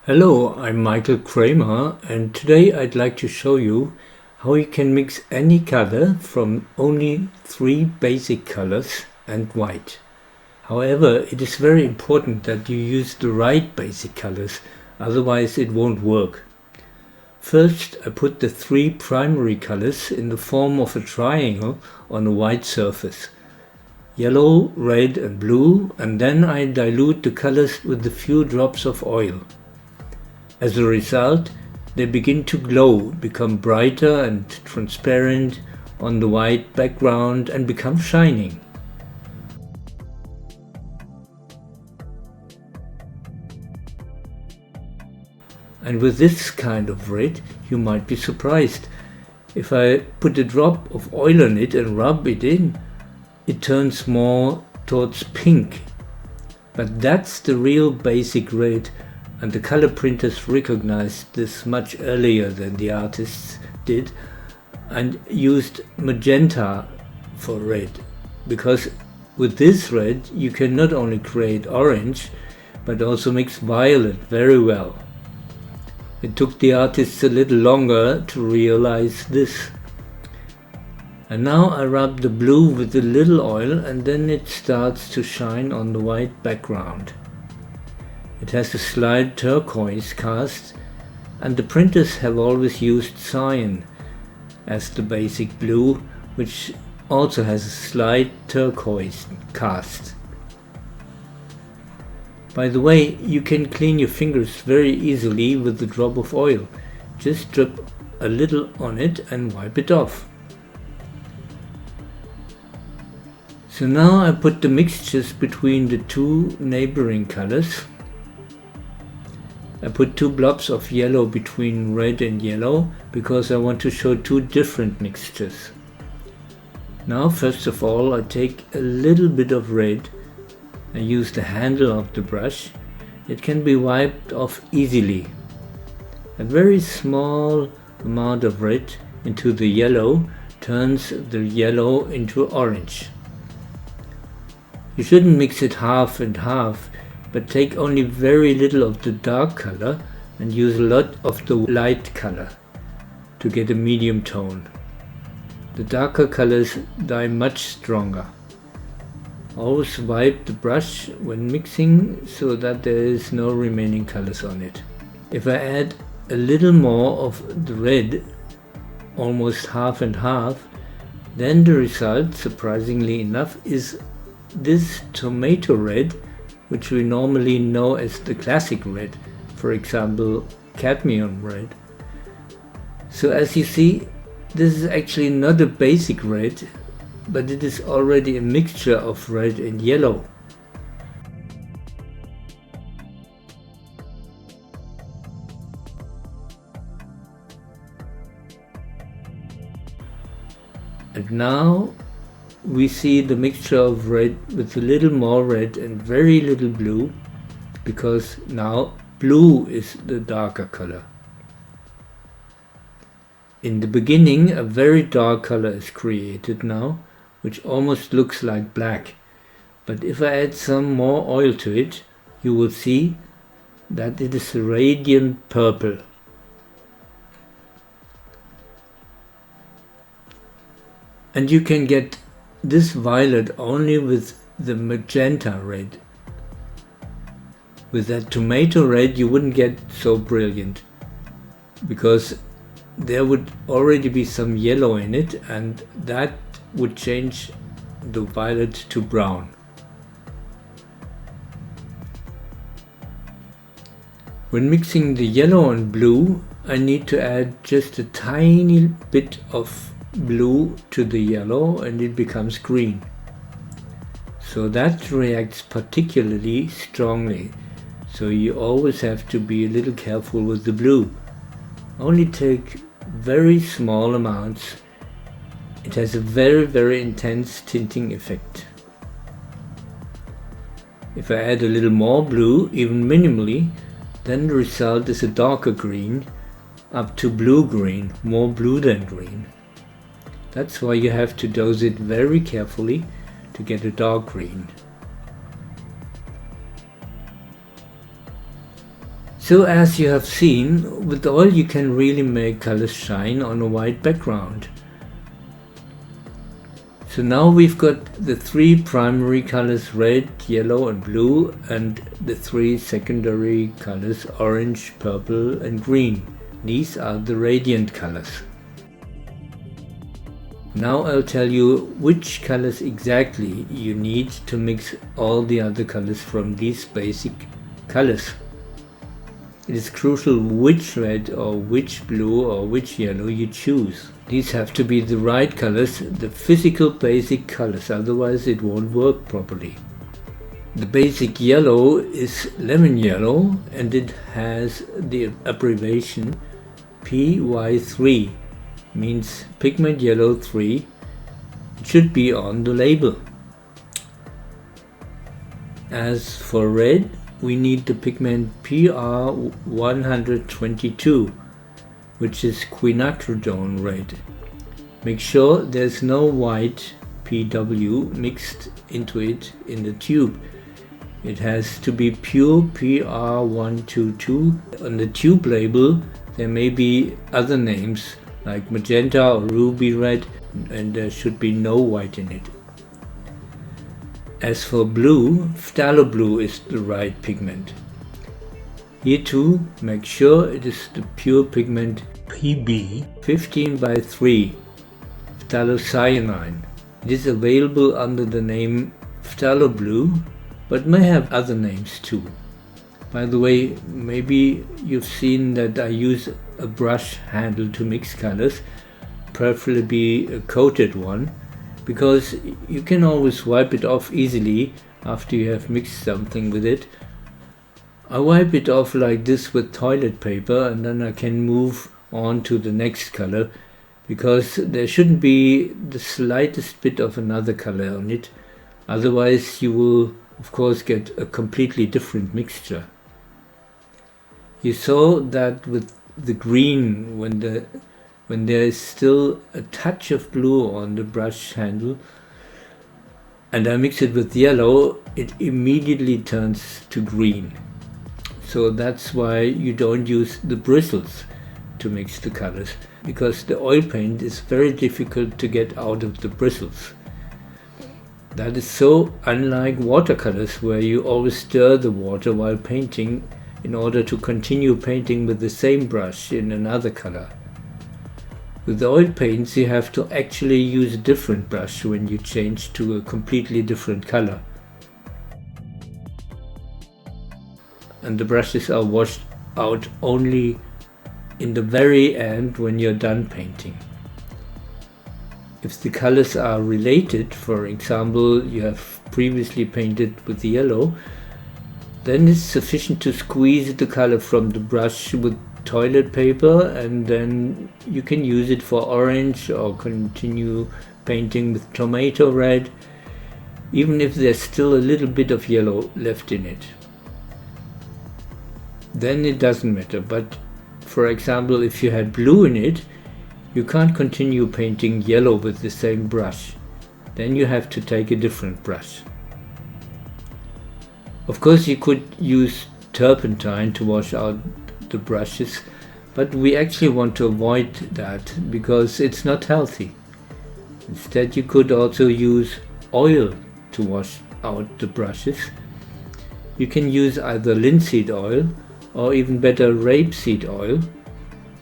Hello, I'm Michael Kramer, and today I'd like to show you how you can mix any color from only 3 basic colors and white. However, it is very important that you use the right basic colors, otherwise it won't work. First, I put the 3 primary colors in the form of a triangle on a white surface. Yellow, red and blue, and then I dilute the colors with a few drops of oil. As a result, they begin to glow, become brighter and transparent on the white background and become shining. And with this kind of red, you might be surprised. If I put a drop of oil on it and rub it in, it turns more towards pink. But that's the real basic red, and the color printers recognized this much earlier than the artists did and used magenta for red, because with this red you can not only create orange but also mix violet very well. It took the artists a little longer to realize this. And now I rub the blue with a little oil and then it starts to shine on the white background. It has a slight turquoise cast, and the printers have always used cyan as the basic blue, which also has a slight turquoise cast. By the way, you can clean your fingers very easily with a drop of oil. Just drip a little on it and wipe it off. So now I put the mixtures between the 2 neighboring colors. I put 2 blobs of yellow between red and yellow because I want to show 2 different mixtures. Now first of all I take a little bit of red. I use the handle of the brush. It can be wiped off easily. A very small amount of red into the yellow turns the yellow into orange. You shouldn't mix it half and half, but take only very little of the dark color and use a lot of the light color to get a medium tone. The darker colors dye much stronger. Always wipe the brush when mixing so that there is no remaining colors on it. If I add a little more of the red, almost half and half, then the result, surprisingly enough, is this tomato red, which we normally know as the classic red, for example cadmium red. So as you see, this is actually not a basic red, but it is already a mixture of red and yellow. And now we see the mixture of red with a little more red and very little blue, because now blue is the darker color. In the beginning a very dark color is created now, which almost looks like black, but if I add some more oil to it, you will see that it is a radiant purple. And you can get this violet only with the magenta red. With that tomato red you wouldn't get so brilliant, because there would already be some yellow in it, and that would change the violet to brown. When mixing the yellow and blue, I need to add just a tiny bit of blue to the yellow and it becomes green. So that reacts particularly strongly, so you always have to be a little careful with the blue. Only take very small amounts. It has a very intense tinting effect. If I add a little more blue, even minimally, then the result is a darker green, up to blue-green, more blue than green. That's why you have to dose it very carefully to get a dark green. So as you have seen, with oil you can really make colors shine on a white background. So now we've got the three primary colors, red, yellow and blue, and the three secondary colors, orange, purple and green. These are the radiant colors. Now I'll tell you which colors exactly you need to mix all the other colors from these basic colors. It is crucial which red or which blue or which yellow you choose. These have to be the right colors, the physical basic colors, otherwise it won't work properly. The basic yellow is lemon yellow and it has the abbreviation PY3, means pigment yellow 3. It should be on the label. As for red, we need the pigment PR122, which is Quinacridone Red. Make sure there's no white PW mixed into it in the tube. It has to be pure PR122. On the tube label there may be other names like magenta or ruby red, and there should be no white in it. As for blue, phthalo blue is the right pigment. Here too, make sure it is the pure pigment PB 15/3 Phthalocyanine. It is available under the name phthalo blue, but may have other names too. By the way, maybe you've seen that I use a brush handle to mix colors, preferably a coated one, because you can always wipe it off easily after you have mixed something with it. I wipe it off like this with toilet paper and then I can move on to the next color, because there shouldn't be the slightest bit of another color on it, otherwise you will of course get a completely different mixture. You saw that with the green, when there is still a touch of blue on the brush handle and I mix it with yellow, it immediately turns to green. So that's why you don't use the bristles to mix the colors, because the oil paint is very difficult to get out of the bristles. That is so unlike watercolors, where you always stir the water while painting in order to continue painting with the same brush in another color. With oil paints you have to actually use a different brush when you change to a completely different color. And the brushes are washed out only in the very end when you're done painting. If the colors are related, for example you have previously painted with the yellow, then it's sufficient to squeeze the color from the brush with toilet paper, and then you can use it for orange or continue painting with tomato red, even if there's still a little bit of yellow left in it. Then it doesn't matter, but for example if you had blue in it, you can't continue painting yellow with the same brush. Then you have to take a different brush. Of course you could use turpentine to wash out the brushes, but we actually want to avoid that because it's not healthy. Instead you could also use oil to wash out the brushes. You can use either linseed oil or even better rapeseed oil.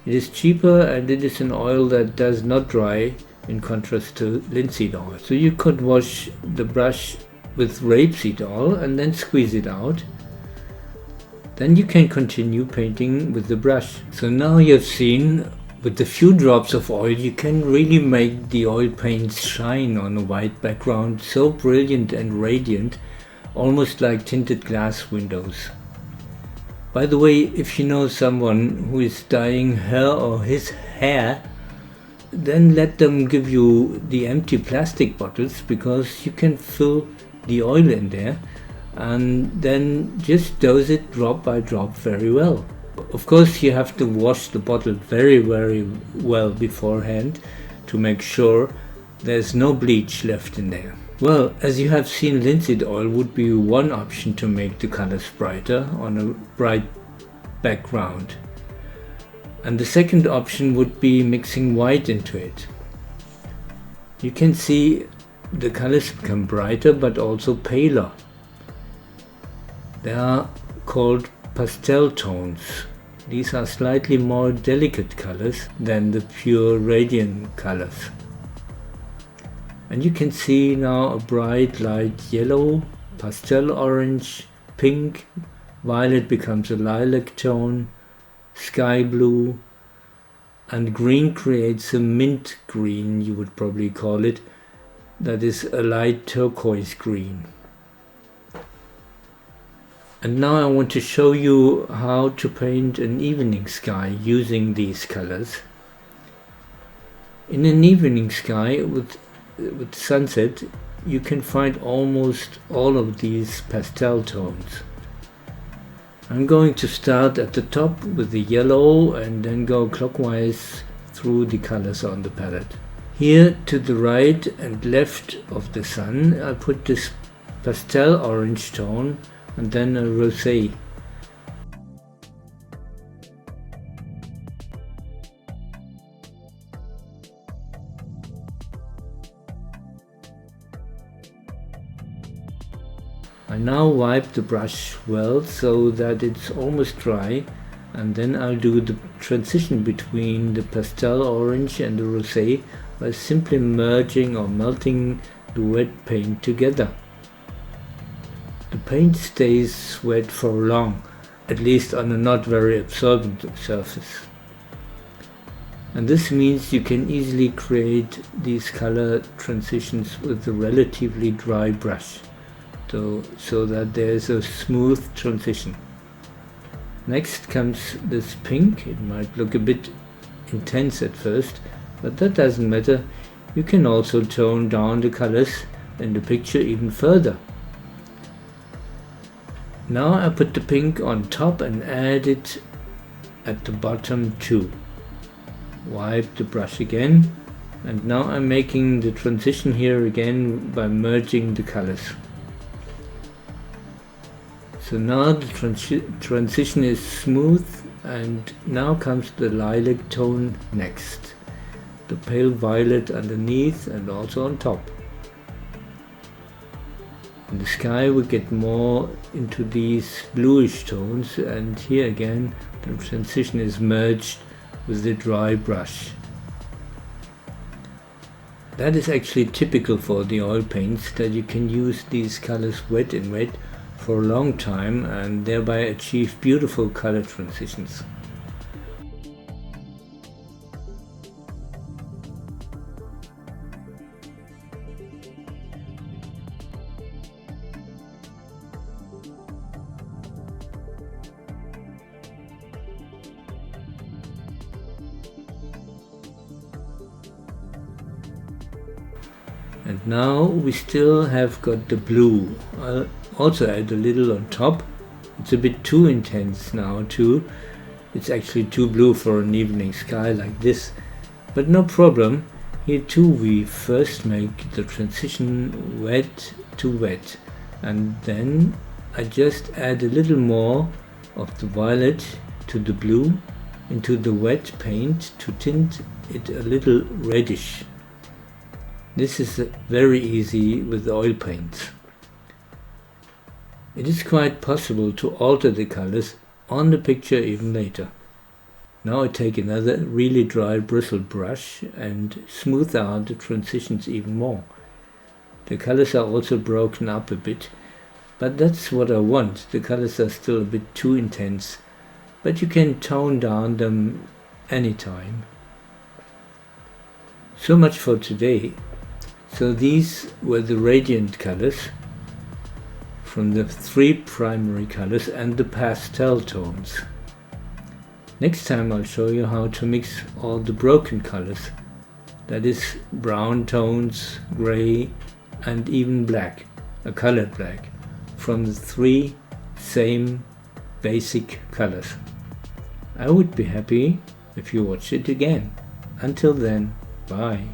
It is cheaper and it is an oil that does not dry, in contrast to linseed oil. So you could wash the brush with rapeseed oil and then squeeze it out. Then you can continue painting with the brush. So now you've seen, with a few drops of oil you can really make the oil paints shine on a white background, so brilliant and radiant, almost like tinted glass windows. By the way, if you know someone who is dyeing her or his hair, then let them give you the empty plastic bottles, because you can fill the oil in there and then just dose it drop by drop very well. Of course you have to wash the bottle very well beforehand to make sure there's no bleach left in there. Well, as you have seen, linseed oil would be one option to make the colors brighter on a bright background. And the second option would be mixing white into it. You can see the colors become brighter but also paler. They are called pastel tones. These are slightly more delicate colors than the pure radiant colors. And you can see now a bright light yellow, pastel orange, pink, violet becomes a lilac tone, sky blue, and green creates a mint green, you would probably call it, that is a light turquoise green. And now I want to show you how to paint an evening sky using these colors. In an evening sky with sunset, you can find almost all of these pastel tones. I'm going to start at the top with the yellow and then go clockwise through the colors on the palette. Here to the right and left of the sun, I put this pastel orange tone and then a rosé. I now wipe the brush well so that it's almost dry, and then I'll do the transition between the pastel orange and the rosé by simply merging or melting the wet paint together. The paint stays wet for long, at least on a not very absorbent surface. And this means you can easily create these color transitions with a relatively dry brush, so that there is a smooth transition. Next comes this pink. It might look a bit intense at first, but that doesn't matter. You can also tone down the colors in the picture even further. Now I put the pink on top and add it at the bottom too. Wipe the brush again, and now I'm making the transition here again by merging the colors. So now the transition is smooth, and now comes the lilac tone next. The pale violet underneath and also on top. In the sky we get more into these bluish tones, and here again the transition is merged with the dry brush. That is actually typical for the oil paints, that you can use these colors wet in wet for a long time and thereby achieve beautiful color transitions. And now we still have got the blue. I'll also add a little on top. It's a bit too intense now too. It's actually too blue for an evening sky like this, but no problem. Here too we first make the transition wet to wet, and then I just add a little more of the violet to the blue into the wet paint to tint it a little reddish. This is very easy with oil paints. It is quite possible to alter the colors on the picture even later. Now I take another really dry bristled brush and smooth out the transitions even more. The colors are also broken up a bit, but that's what I want. The colors are still a bit too intense, but you can tone down them anytime. So much for today. So these were the radiant colors from the three primary colors and the pastel tones. Next time I'll show you how to mix all the broken colors, that is brown tones, gray and even black, a colored black, from the three same basic colors. I would be happy if you watch it again. Until then, bye.